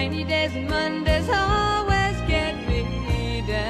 Rainy days and Mondays always get me down.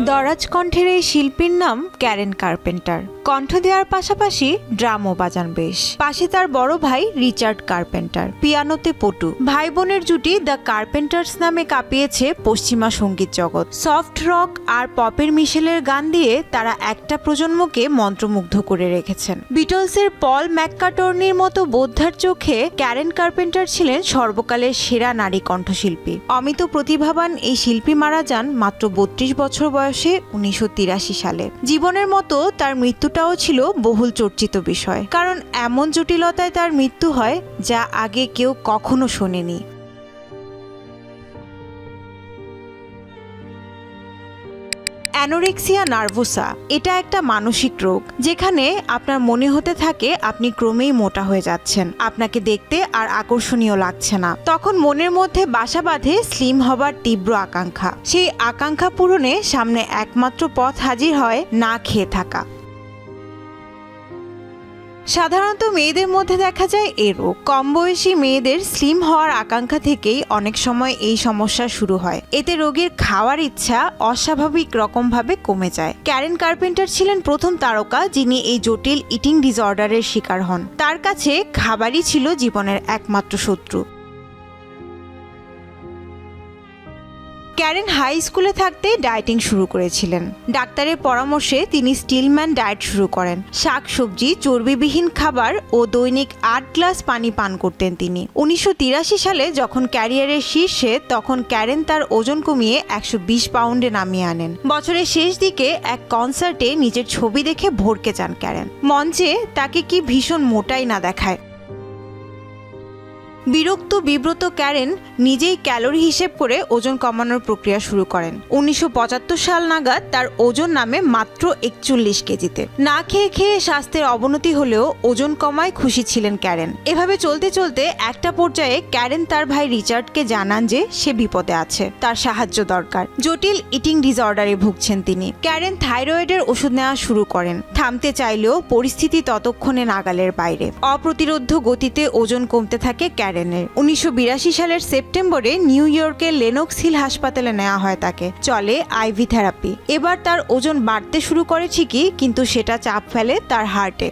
দরাজ কণ্ঠের এই শিল্পীর নাম ক্যারেন কার্পেন্টার। কণ্ঠ দেওয়ার পাশাপাশি ড্রামও বাজান বেশ। পাশে তার বড় ভাই রিচার্ড কার্পেন্টার, পিয়ানোতে পটু। ভাই বোনের জুটি দ্য কার্পেন্টার্স নামে কাঁপিয়েছে পশ্চিমা সঙ্গীত জগৎ। সফট রক আর পপের মিশেলের গান দিয়ে তারা একটা প্রজন্মকে মন্ত্রমুগ্ধ করে রেখেছেন। বিটলসের পল ম্যাককার্টনির মতো বোদ্ধার চোখে ক্যারেন কার্পেন্টার ছিলেন সর্বকালের সেরা নারী কণ্ঠশিল্পী। অমিত প্রতিভাবান এই শিল্পী মারা যান মাত্র 32 বছর বয়সে 1983 সালে। জীবনের মতো তার মৃত্যুটাও ছিল বহুল চর্চিত বিষয়, কারণ এমন জটিলতায় তার মৃত্যু হয় যা আগে কেউ কখনো শোনেনি। অ্যানোরেক্সিয়া নার্ভোসা এটা একটা মানসিক রোগ, যেখানে আপনার মনে হতে থাকে আপনি ক্রমেই মোটা হয়ে যাচ্ছেন, আপনাকে দেখতে আর আকর্ষণীয় লাগছে না। তখন মনের মধ্যে বাসা বাঁধে স্লিম হবার তীব্র আকাঙ্ক্ষা। সেই আকাঙ্ক্ষা পূরণে সামনে একমাত্র পথ হাজির হয় না খেয়ে থাকা। সাধারণত মেয়েদের মধ্যে দেখা যায় এই রোগ। কম বয়সী মেয়েদের স্লিম হওয়ার আকাঙ্ক্ষা থেকেই অনেক সময় এই সমস্যা শুরু হয়। এতে রোগীর খাওয়ার ইচ্ছা অস্বাভাবিক রকমভাবে কমে যায়। ক্যারেন কার্পেন্টার ছিলেন প্রথম তারকা যিনি এই জটিল ইটিং ডিসঅর্ডারের শিকার হন। তার কাছে খাবারই ছিল জীবনের একমাত্র শত্রু। ক্যারেন হাই স্কুলে থাকতে ডায়েটিং শুরু করেছিলেন। ডাক্তারের পরামর্শে তিনি স্টিলম্যান ডায়েট শুরু করেন। শাকসবজি, চর্বিবিহীন খাবার ও দৈনিক 8 গ্লাস পানি পান করতেন তিনি। 1983 সালে যখন ক্যারিয়ারের শীর্ষে, তখন ক্যারেন তার ওজন কমিয়ে 120 পাউন্ডে নামিয়ে আনেন। বছরের শেষ দিকে এক কনসার্টে নিজের ছবি দেখে ভড়কে যান ক্যারেন। মঞ্চে তাকে কি ভীষণ মোটাই না দেখায়। বিরক্ত বিব্রত ক্যারেন নিজেই ক্যালোরি হিসেব করে ওজন কমানোর প্রক্রিয়া শুরু করেন। 1975 সাল নাগাদ তার ওজন নামে মাত্র 41 কেজিতে। না খেয়ে খেয়ে স্বাস্থ্যের অবনতি হলেও ওজন কমায় খুশি ছিলেন ক্যারেন। এভাবে চলতে চলতে একটা পর্যায়ে ক্যারেন তার ভাই রিচার্ডকে জানান যে সে বিপদে আছে, তার সাহায্য দরকার। জটিল ইটিং ডিসঅর্ডারে ভুগছেন তিনি। ক্যারেন থাইরয়েডের ওষুধ নেওয়া শুরু করেন। থামতে চাইলেও পরিস্থিতি ততক্ষণে নাগালের বাইরে। অপ্রতিরোধ্য গতিতে ওজন কমতে থাকে ক্যারেনের। 1982 সালের সেপ্টেম্বরে নিউ ইয়র্কের লেনক্স হিল হাসপাতালে নেওয়া হয় তাকে। চলে আইভি থেরাপি। এবার তার ওজন বাড়তে শুরু করে ঠিকই, কিন্তু সেটা চাপ ফেলে তার হার্টে।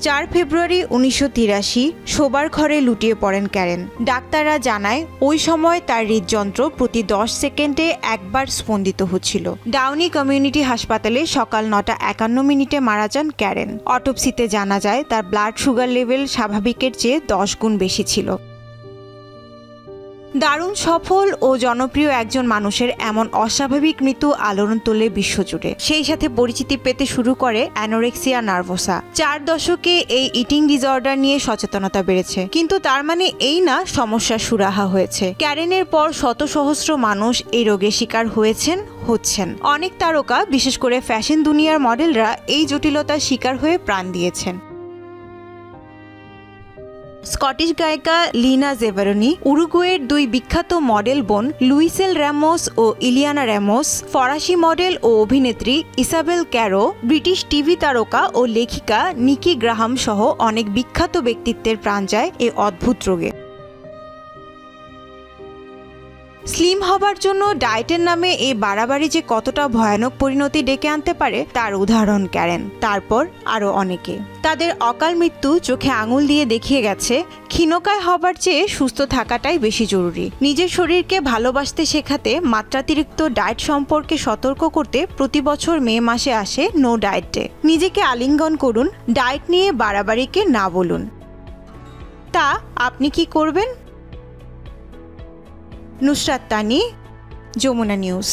4 ফেব্রুয়ারি 1983 শোবার ঘরে লুটিয়ে পড়েন ক্যারেন। ডাক্তাররা জানায় ওই সময় তার হৃদযন্ত্র প্রতি 10 সেকেন্ডে একবার স্পন্দিত হচ্ছিল। ডাউনি কমিউনিটি হাসপাতালে সকাল 9:51 মারা যান ক্যারেন। অটোপসিতে জানা যায় তার ব্লাড সুগার লেভেল স্বাভাবিকের চেয়ে 10 গুণ বেশি ছিল। দারুণ সফল ও জনপ্রিয় একজন মানুষের এমন অস্বাভাবিক মৃত্যু আলোড়ন তোলে বিশ্বজুড়ে। সেই সাথে পরিচিতি পেতে শুরু করে অ্যানোরেক্সিয়া নার্ভোসা। 4 দশকে এই ইটিং ডিসঅর্ডার নিয়ে সচেতনতা বেড়েছে, কিন্তু তার মানে এই না সমস্যা সুরাহা হয়েছে। ক্যারেনের পর শত সহস্র মানুষ এই রোগের শিকার হয়েছেন, হচ্ছেন। অনেক তারকা, বিশেষ করে ফ্যাশন দুনিয়ার মডেলরা এই জটিলতার শিকার হয়ে প্রাণ দিয়েছেন। স্কটিশ গায়িকা লিনা জেভারনি, উরুগুয়ের 2 বিখ্যাত মডেল বোন লুইসেল র্যামোস ও ইলিয়ানা র্যামোস, ফরাসি মডেল ও অভিনেত্রী ইসাবেল ক্যারো, ব্রিটিশ টিভি তারকা ও লেখিকা নিকি গ্রাহাম সহ অনেক বিখ্যাত ব্যক্তিত্বের প্রাণ যায় এই অদ্ভুত রোগে। স্লিম হবার জন্য ডায়েটের নামে এই বাড়াবাড়ি যে কতটা ভয়ানক পরিণতি ডেকে আনতে পারে তার উদাহরণ ক্যারেন, তারপর আরও অনেকে। তাদের অকাল মৃত্যু চোখে আঙুল দিয়ে দেখিয়ে গেছে ক্ষীণকায় হবার চেয়ে সুস্থ থাকাটাই বেশি জরুরি। নিজের শরীরকে ভালোবাসতে শেখাতে, মাত্রাতিরিক্ত ডায়েট সম্পর্কে সতর্ক করতে প্রতি বছর মে মাসে আসে নো ডায়েট ডে। নিজেকে আলিঙ্গন করুন, ডায়েট নিয়ে বাড়াবাড়িকে না বলুন। তা আপনি কি করবেন? নুসরাত তানি, যমুনা নিউজ।